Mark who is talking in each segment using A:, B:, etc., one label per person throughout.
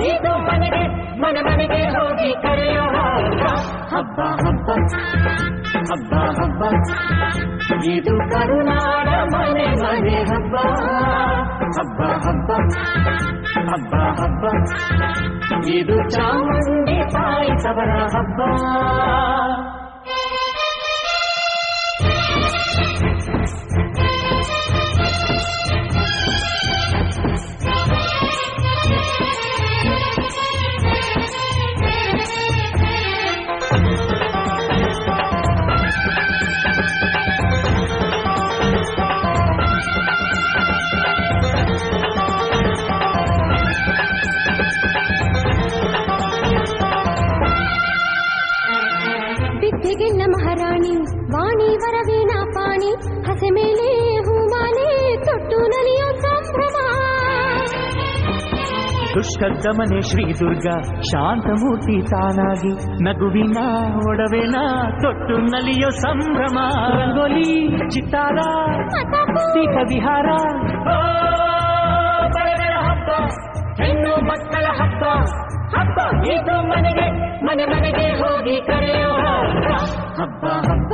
A: ಇದು ಮನೆಗೆ ಮನೆಗೆ ಹೋಗಿ ಕರೆಯೋ ಹಬ್ಬ ಹಬ್ಬ ಹಬ್ಬ ಹಬ್ಬ ಇದು ಕರುನಾಡ ಮನೆ ಹಬ್ಬ ಹಬ್ಬ ಹಬ್ಬ ಹಬ್ಬ ಹಬ್ಬ ಇದು ಚಾಮುಂಡಿ ತಾಯಿ ತವರ ಹಬ್ಬ.
B: ವಿದ್ಯೆಗೆಲ್ಲ ಮಹಾರಾಣಿ ವಾಣಿ ವರವೀಣ ಪಾಣಿ ಹಸೆ ಮೇಲೆ ಹೂಮಾಲೆ ತೊಟ್ಟು ನಲಿಯೋ ಸಂಭ್ರಮ.
C: ದುಷ್ಕರ್ದಮನೆ ಶ್ರೀ ದುರ್ಗಾ ಶಾಂತಮೂರ್ತಿ ತಾನಾಗಿ ನಗುವಿನ ಒಡವೆನ ತೊಟ್ಟು ನಲಿಯೋ ಸಂಭ್ರಮ. ರಂಗೋಲಿ ಚಿತ್ತಾರ ದೀಪ ವಿಹಾರ
A: ಹಬ್ಬ ಹೆಣ್ಣು ಮಕ್ಕಳ ಹಬ್ಬ ಹಬ್ಬ ಇದು ಮನೆಗೆ ಹೋಗಿ ಕರೆಯೋ ಹಬ್ಬ ಹಬ್ಬ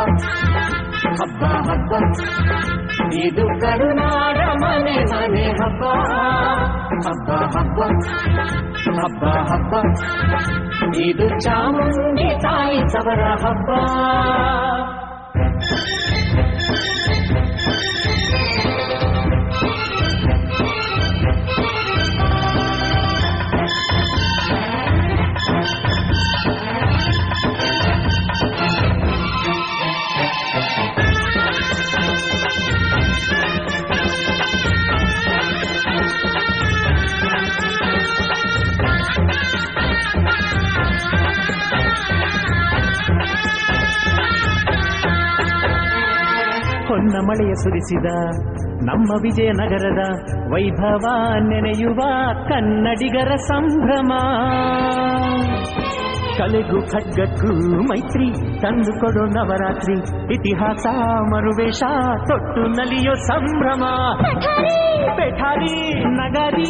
A: ಹಬ್ಬ ಹಬ್ಬ ಇದು ಕರುನಾಡ ಮನೆ ಹಬ್ಬ ಹಬ್ಬ ಹಬ್ಬ ಹಬ್ಬ ಹಬ್ಬ ಇದು ಚಾಮುಂಡಿ ತಾಯಿ ತವರ ಹಬ್ಬ.
C: ಹೊನ್ನ ಮಳೆಯ ಸುರಿಸಿದ ನಮ್ಮ ವಿಜಯನಗರದ ವೈಭವ ನೆನೆಯುವ ಕನ್ನಡಿಗರ ಸಂಭ್ರಮ. ಕಲೆಗೂ ಖಡ್ಗಕ್ಕೂ ಮೈತ್ರಿ ತಂದುಕೊಡೋ ನವರಾತ್ರಿ ಇತಿಹಾಸ ಮರುವೇಷ ತೊಟ್ಟು ನಲಿಯೋ ಸಂಭ್ರಮ. ಪೆಠಾರಿ ನಗಾರಿ